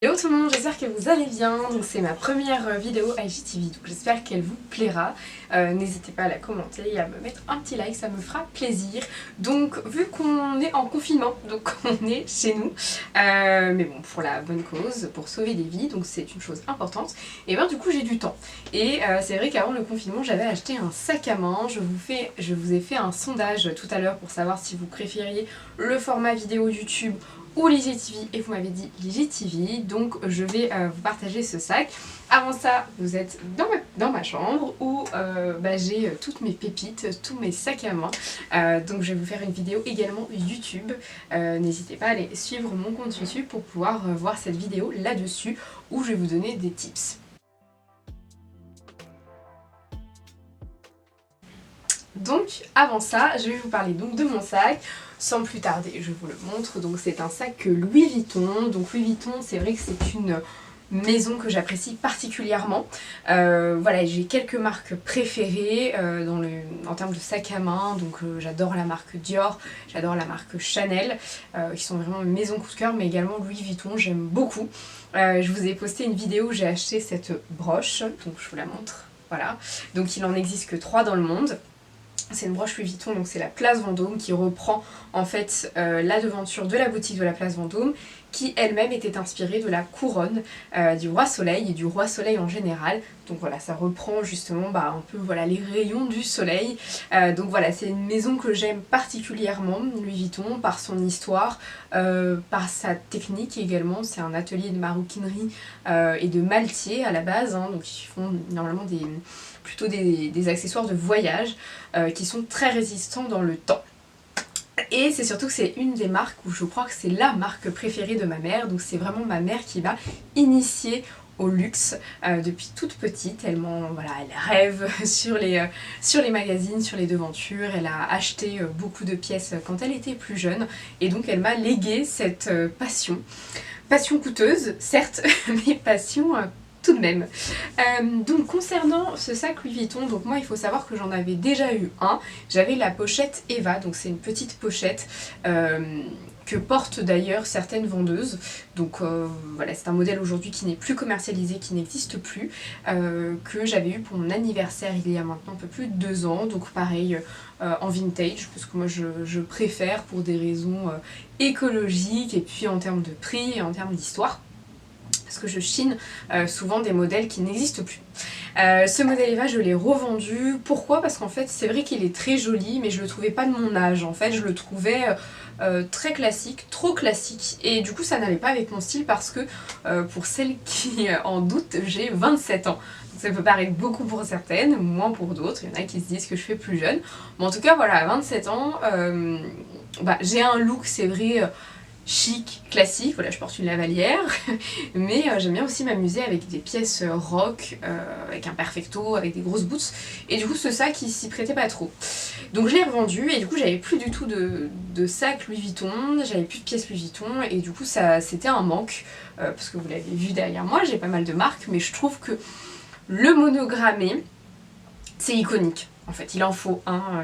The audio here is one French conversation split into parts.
Hello tout le monde, j'espère que vous allez bien. Donc c'est ma première vidéo IGTV, donc j'espère qu'elle vous plaira. N'hésitez pas à la commenter et à me mettre un petit like, ça me fera plaisir. Donc vu qu'on est en confinement, donc on est chez nous, mais bon, pour la bonne cause, pour sauver des vies, donc c'est une chose importante. Et ben du coup j'ai du temps. Et c'est vrai qu'avant le confinement j'avais acheté un sac à main. Je vous ai fait un sondage tout à l'heure pour savoir si vous préfériez le format vidéo YouTube ou l'IGTV, et vous m'avez dit l'IGTV, donc je vais vous partager ce sac. Avant ça, vous êtes dans ma chambre où j'ai toutes mes pépites, tous mes sacs à main, donc je vais vous faire une vidéo également YouTube. N'hésitez pas à aller suivre mon compte YouTube pour pouvoir voir cette vidéo là-dessus où je vais vous donner des tips. Donc avant ça, je vais vous parler donc de mon sac. Sans plus tarder, je vous le montre. Donc c'est un sac Louis Vuitton. Donc Louis Vuitton, c'est vrai que c'est une maison que j'apprécie particulièrement. Voilà, j'ai quelques marques préférées en termes de sac à main. Donc j'adore la marque Dior, j'adore la marque Chanel, qui sont vraiment mes maisons coup de cœur, mais également Louis Vuitton, j'aime beaucoup. Je vous ai posté une vidéo où j'ai acheté cette broche, donc je vous la montre. Voilà, donc il en existe que 3 dans le monde. C'est une broche Louis Vuitton, donc c'est la Place Vendôme qui reprend en fait la devanture de la boutique de la Place Vendôme, qui elle-même était inspirée de la couronne du roi Soleil et du roi Soleil en général. Donc voilà, ça reprend justement un peu les rayons du soleil. Donc voilà, c'est une maison que j'aime particulièrement, Louis Vuitton, par son histoire, par sa technique également. C'est un atelier de maroquinerie et de maltier à la base, hein, donc ils font normalement plutôt des accessoires de voyage qui sont très résistants dans le temps. Et c'est surtout que c'est une des marques où je crois que c'est la marque préférée de ma mère. Donc c'est vraiment ma mère qui m'a initiée au luxe depuis toute petite. Elle rêve sur les magazines, sur les devantures. Elle a acheté beaucoup de pièces quand elle était plus jeune. Et donc elle m'a légué cette passion. Passion coûteuse, certes, mais passion tout de même. Donc concernant ce sac Louis Vuitton, donc moi il faut savoir que j'en avais déjà eu un. J'avais la pochette Eva, donc c'est une petite pochette que portent d'ailleurs certaines vendeuses. Donc voilà, c'est un modèle aujourd'hui qui n'est plus commercialisé, qui n'existe plus, que j'avais eu pour mon anniversaire il y a maintenant un peu plus de 2 ans. Donc pareil, en vintage, parce que moi je préfère pour des raisons écologiques et puis en termes de prix et en termes d'histoire. Parce que je chine souvent des modèles qui n'existent plus. Ce modèle Eva, je l'ai revendu. Pourquoi? Parce qu'en fait, c'est vrai qu'il est très joli, mais je le trouvais pas de mon âge. En fait, je le trouvais très classique, trop classique. Et du coup, ça n'allait pas avec mon style parce que, pour celles qui en doutent, j'ai 27 ans. Donc ça peut paraître beaucoup pour certaines, moins pour d'autres. Il y en a qui se disent que je fais plus jeune. Mais en tout cas, voilà, à 27 ans, j'ai un look, c'est vrai, chic, classique, voilà, je porte une lavalière, mais j'aime bien aussi m'amuser avec des pièces rock, avec un perfecto, avec des grosses boots, et du coup ce sac il s'y prêtait pas trop. Donc je l'ai revendu, et du coup j'avais plus du tout de sac Louis Vuitton, j'avais plus de pièces Louis Vuitton, et du coup c'était un manque, parce que vous l'avez vu derrière moi, j'ai pas mal de marques, mais je trouve que le monogrammé, c'est iconique. En fait, il en faut un.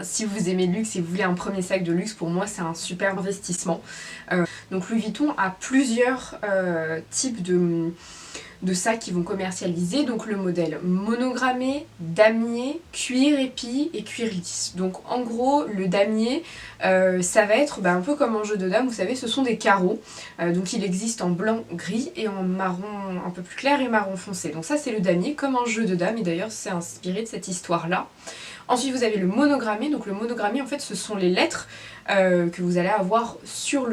Si vous aimez le luxe et vous voulez un premier sac de luxe, pour moi, c'est un super investissement. Donc Louis Vuitton a plusieurs types de sacs qui vont commercialiser. Donc le modèle monogrammé, damier, cuir épi et cuir lisse. Donc en gros, le damier, ça va être un peu comme un jeu de dames. Vous savez, ce sont des carreaux. Donc il existe en blanc, gris et en marron un peu plus clair et marron foncé. Donc ça c'est le damier comme un jeu de dames et d'ailleurs c'est inspiré de cette histoire-là. Ensuite vous avez le monogrammé. Donc le monogrammé en fait ce sont les lettres que vous allez avoir sur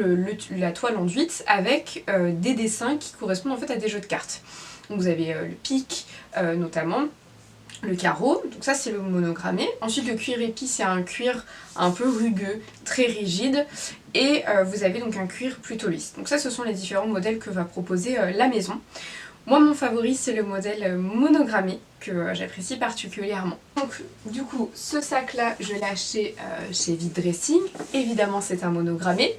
la toile enduite avec des dessins qui correspondent en fait à des jeux de cartes. Donc vous avez le pic notamment, le carreau, donc ça c'est le monogrammé. Ensuite le cuir épi, c'est un cuir un peu rugueux, très rigide, et vous avez donc un cuir plutôt lisse. Donc ça ce sont les différents modèles que va proposer la maison. Moi mon favori c'est le modèle monogrammé que j'apprécie particulièrement. Donc du coup ce sac là je l'ai acheté chez Vide Dressing, évidemment c'est un monogrammé.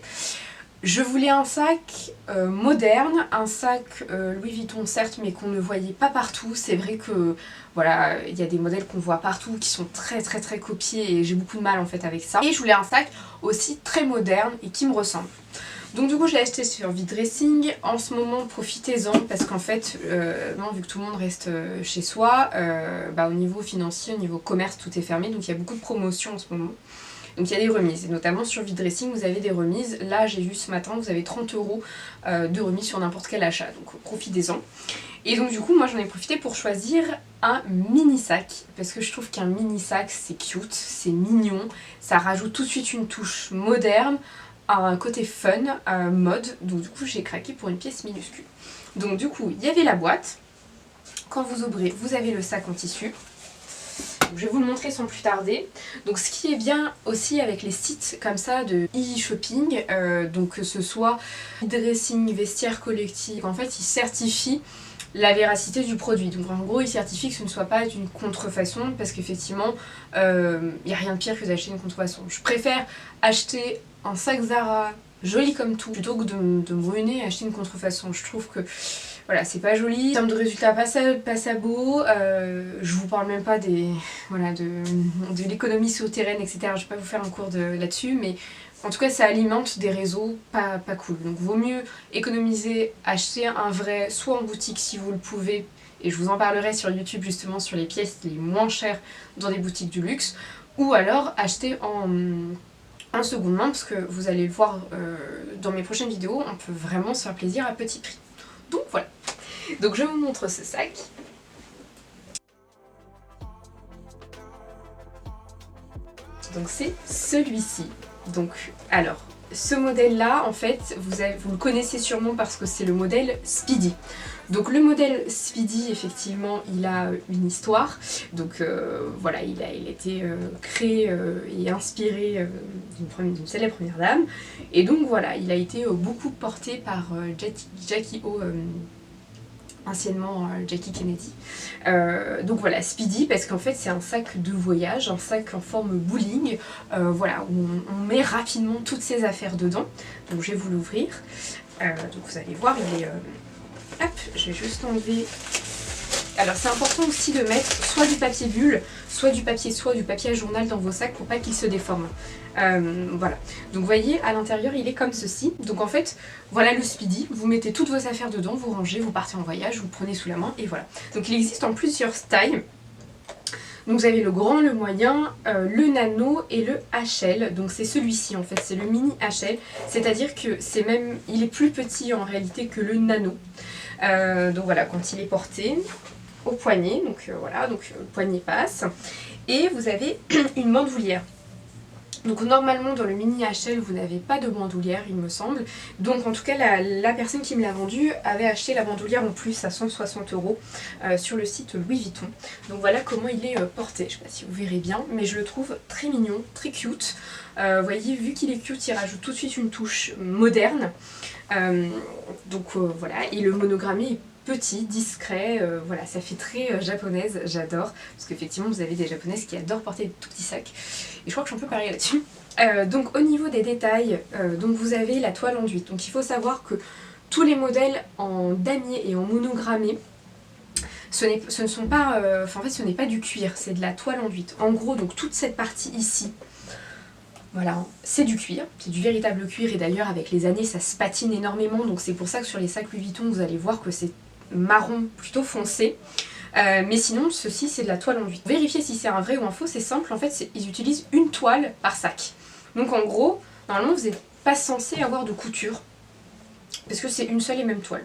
Je voulais un sac moderne, un sac Louis Vuitton certes, mais qu'on ne voyait pas partout. C'est vrai que voilà, il y a des modèles qu'on voit partout qui sont très copiés et j'ai beaucoup de mal en fait avec ça. Et je voulais un sac aussi très moderne et qui me ressemble. Donc du coup je l'ai acheté sur V-Dressing. En ce moment profitez-en parce qu'en fait, non, vu que tout le monde reste chez soi, au niveau financier, au niveau commerce, tout est fermé. Donc il y a beaucoup de promotions en ce moment. Donc il y a des remises, et notamment sur V-Dressing vous avez des remises. Là j'ai vu ce matin, vous avez 30 € de remise sur n'importe quel achat, donc profitez-en. Et donc du coup moi j'en ai profité pour choisir un mini sac, parce que je trouve qu'un mini sac c'est cute, c'est mignon, ça rajoute tout de suite une touche moderne, un côté fun, mode, donc du coup j'ai craqué pour une pièce minuscule. Donc du coup il y avait la boîte, quand vous ouvrez vous avez le sac en tissu. Je vais vous le montrer sans plus tarder. Donc ce qui est bien aussi avec les sites comme ça de e-shopping, donc que ce soit dressing, vestiaire collectif, en fait ils certifient la véracité du produit. Donc en gros ils certifient que ce ne soit pas une contrefaçon, parce qu'effectivement il n'y a rien de pire que d'acheter une contrefaçon. Je préfère acheter un sac Zara joli comme tout plutôt que de me ruiner et acheter une contrefaçon. Je trouve que voilà, c'est pas joli. En termes de résultats, pas ça beau. Je vous parle même pas des, voilà, de l'économie souterraine, etc. Je vais pas vous faire un cours là-dessus, mais en tout cas ça alimente des réseaux pas cool. Donc vaut mieux économiser, acheter un vrai, soit en boutique si vous le pouvez, et je vous en parlerai sur YouTube justement sur les pièces les moins chères dans des boutiques du luxe, ou alors acheter en seconde main, parce que vous allez le voir dans mes prochaines vidéos, on peut vraiment se faire plaisir à petit prix. Donc voilà, donc je vous montre ce sac. Donc c'est celui-ci. Donc alors, ce modèle là en fait vous le connaissez sûrement parce que c'est le modèle Speedy. Donc le modèle Speedy effectivement il a une histoire, donc voilà il a été créé et inspiré d'une célèbre première dame, et donc voilà il a été beaucoup porté par Jackie O, anciennement Jackie Kennedy. Donc voilà, Speedy, parce qu'en fait c'est un sac de voyage, un sac en forme bowling, voilà, où on met rapidement toutes ses affaires dedans. Donc je vais vous l'ouvrir. Donc vous allez voir, il est... hop, je vais juste enlever... Alors c'est important aussi de mettre soit du papier bulle, soit du papier à journal dans vos sacs pour pas qu'ils se déforment. Voilà, donc vous voyez à l'intérieur il est comme ceci. Donc en fait voilà le Speedy, vous mettez toutes vos affaires dedans, vous rangez, vous partez en voyage, vous le prenez sous la main et voilà. Donc il existe en plusieurs tailles. Donc vous avez le grand, le moyen, le nano et le HL. Donc c'est celui-ci en fait, c'est le mini HL, c'est à dire que il est plus petit en réalité que le nano. Donc voilà, quand il est porté au poignet, donc voilà, donc le poignet passe, et vous avez une bandoulière. Donc normalement dans le mini HL vous n'avez pas de bandoulière il me semble, donc en tout cas la personne qui me l'a vendu avait acheté la bandoulière en plus à 160 € sur le site Louis Vuitton. Donc voilà comment il est porté, je ne sais pas si vous verrez bien, mais je le trouve très mignon, très cute. Vous voyez, vu qu'il est cute il rajoute tout de suite une touche moderne. Voilà, et le monogrammé est petit, discret, voilà, ça fait très japonaise, j'adore, parce qu'effectivement vous avez des japonaises qui adorent porter des tout petits sacs, et je crois que je suis un peu pareil là-dessus. Donc au niveau des détails, donc vous avez la toile enduite, donc il faut savoir que tous les modèles en damier et en monogrammé, ce n'est pas du cuir, c'est de la toile enduite. En gros, donc toute cette partie ici, voilà, c'est du cuir, c'est du véritable cuir, et d'ailleurs avec les années ça se patine énormément, donc c'est pour ça que sur les sacs Louis Vuitton vous allez voir que c'est marron plutôt foncé. Mais sinon ceci c'est de la toile enduite. Vérifier si c'est un vrai ou un faux, c'est simple, en fait ils utilisent une toile par sac. Donc en gros, normalement vous n'êtes pas censé avoir de couture, parce que c'est une seule et même toile.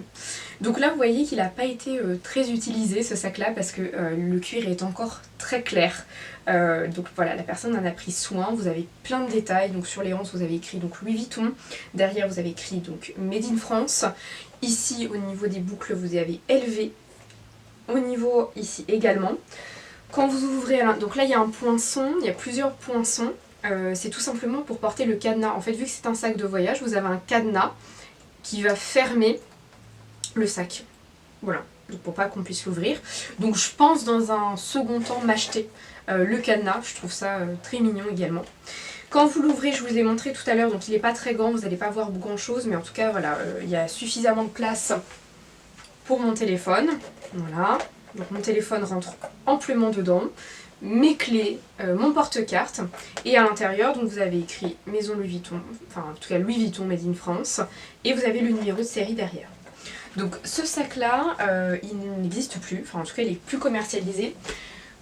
Donc là vous voyez qu'il n'a pas été très utilisé ce sac là, parce que le cuir est encore très clair. Donc voilà, la personne en a pris soin. Vous avez plein de détails, donc sur les hanches vous avez écrit donc Louis Vuitton, derrière vous avez écrit donc Made in France, ici au niveau des boucles vous avez LV, au niveau ici également. Quand vous ouvrez, donc là il y a un poinçon, il y a plusieurs poinçons, c'est tout simplement pour porter le cadenas. En fait vu que c'est un sac de voyage, vous avez un cadenas qui va fermer le sac, voilà, donc pour pas qu'on puisse l'ouvrir. Donc je pense dans un second temps m'acheter le cadenas, je trouve ça très mignon également. Quand vous l'ouvrez, je vous ai montré tout à l'heure, donc il n'est pas très grand, vous n'allez pas voir grand chose, mais en tout cas voilà, il y a suffisamment de place pour mon téléphone, voilà. Donc mon téléphone rentre amplement dedans. mes clés, mon porte-carte, et à l'intérieur donc vous avez écrit Maison Louis Vuitton, enfin en tout cas Louis Vuitton Made in France, et vous avez le numéro de série derrière. Donc ce sac là, il n'existe plus, enfin en tout cas il est plus commercialisé.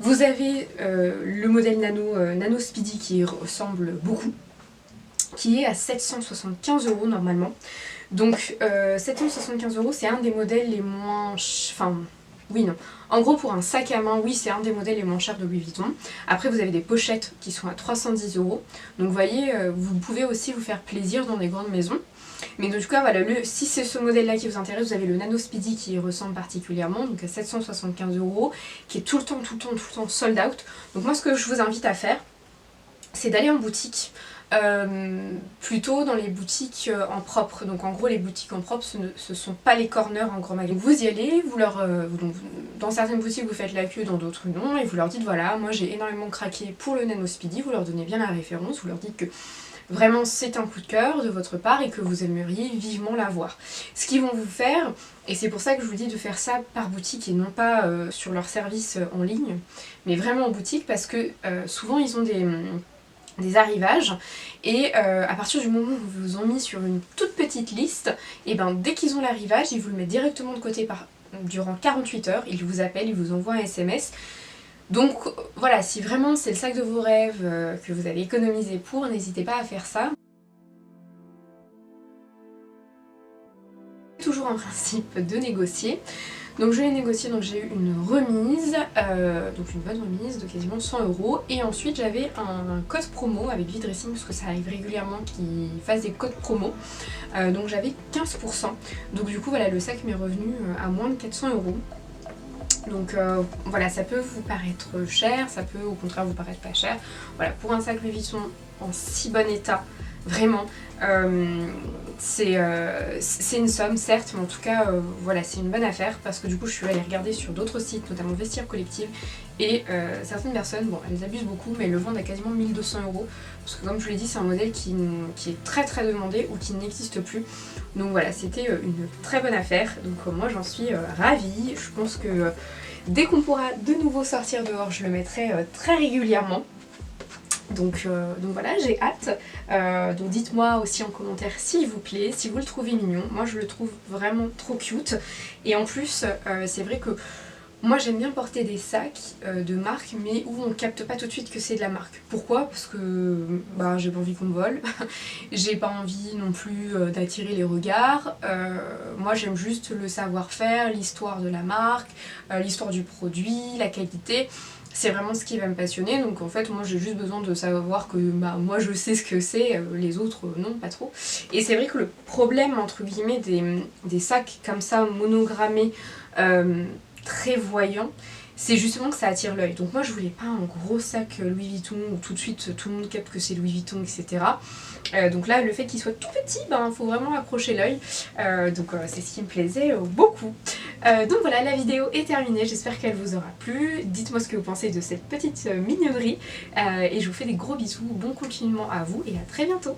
Vous avez le modèle Nano Speedy qui ressemble beaucoup, qui est à 775 € normalement. Donc 775 € c'est un des modèles les moins... Enfin, oui non. En gros pour un sac à main, oui c'est un des modèles les moins chers de Louis Vuitton. Après vous avez des pochettes qui sont à 310 €. Donc vous voyez, vous pouvez aussi vous faire plaisir dans des grandes maisons. Mais en tout cas voilà, si c'est ce modèle là qui vous intéresse, vous avez le Nano Speedy qui y ressemble particulièrement, donc à 775 €, qui est tout le temps sold out. Donc moi ce que je vous invite à faire, c'est d'aller en boutique, plutôt dans les boutiques en propre. Donc en gros les boutiques en propre ce sont pas les corners en grand magasin. Vous y allez, dans certaines boutiques vous faites la queue, dans d'autres non, et vous leur dites voilà, moi j'ai énormément craqué pour le Nano Speedy, vous leur donnez bien la référence, vous leur dites que vraiment c'est un coup de cœur de votre part et que vous aimeriez vivement l'avoir. Ce qu'ils vont vous faire, et c'est pour ça que je vous dis de faire ça par boutique et non pas sur leur service en ligne, mais vraiment en boutique, parce que souvent ils ont des arrivages, et à partir du moment où ils vous ont mis sur une toute petite liste, et ben dès qu'ils ont l'arrivage, ils vous le mettent directement de côté durant 48 heures, ils vous appellent, ils vous envoient un SMS. Donc voilà, si vraiment c'est le sac de vos rêves que vous avez économisé pour, n'hésitez pas à faire ça. Toujours en principe de négocier. Donc je l'ai négocié, donc j'ai eu une remise, donc une bonne remise de quasiment 100 €. Et ensuite j'avais un code promo avec V-Dressing, parce que ça arrive régulièrement qu'ils fassent des codes promo. Donc j'avais 15%. Donc du coup voilà, le sac m'est revenu à moins de 400 €. Donc voilà, ça peut vous paraître cher, ça peut au contraire vous paraître pas cher. Voilà, pour un sac Louis Vuitton en si bon état, vraiment, c'est une somme certes, mais en tout cas voilà, c'est une bonne affaire, parce que du coup je suis allée regarder sur d'autres sites, notamment Vestiaire Collective, et certaines personnes, bon elles abusent beaucoup, mais elles le vendent à quasiment 1200 €, parce que comme je vous l'ai dit, c'est un modèle qui est très demandé ou qui n'existe plus. Donc voilà, c'était une très bonne affaire, donc moi j'en suis ravie. Je pense que dès qu'on pourra de nouveau sortir dehors, je le mettrai très régulièrement. Donc voilà, j'ai hâte. Donc dites-moi aussi en commentaire s'il vous plaît, si vous le trouvez mignon. Moi je le trouve vraiment trop cute. Et en plus, c'est vrai que moi j'aime bien porter des sacs de marque, mais où on capte pas tout de suite que c'est de la marque. Pourquoi? Parce que bah, j'ai pas envie qu'on me vole, j'ai pas envie non plus d'attirer les regards. Moi j'aime juste le savoir-faire, l'histoire de la marque, l'histoire du produit, la qualité. C'est vraiment ce qui va me passionner, donc en fait moi j'ai juste besoin de savoir que bah, moi je sais ce que c'est, les autres non, pas trop. Et c'est vrai que le problème entre guillemets des sacs comme ça monogrammés, très voyants, c'est justement que ça attire l'œil. Donc moi je voulais pas un gros sac Louis Vuitton où tout de suite tout le monde capte que c'est Louis Vuitton, etc. Donc là le fait qu'il soit tout petit, ben faut vraiment accrocher l'œil. Donc c'est ce qui me plaisait beaucoup. Donc voilà, la vidéo est terminée, j'espère qu'elle vous aura plu. Dites-moi ce que vous pensez de cette petite mignonnerie. Et je vous fais des gros bisous, bon continuement à vous et à très bientôt.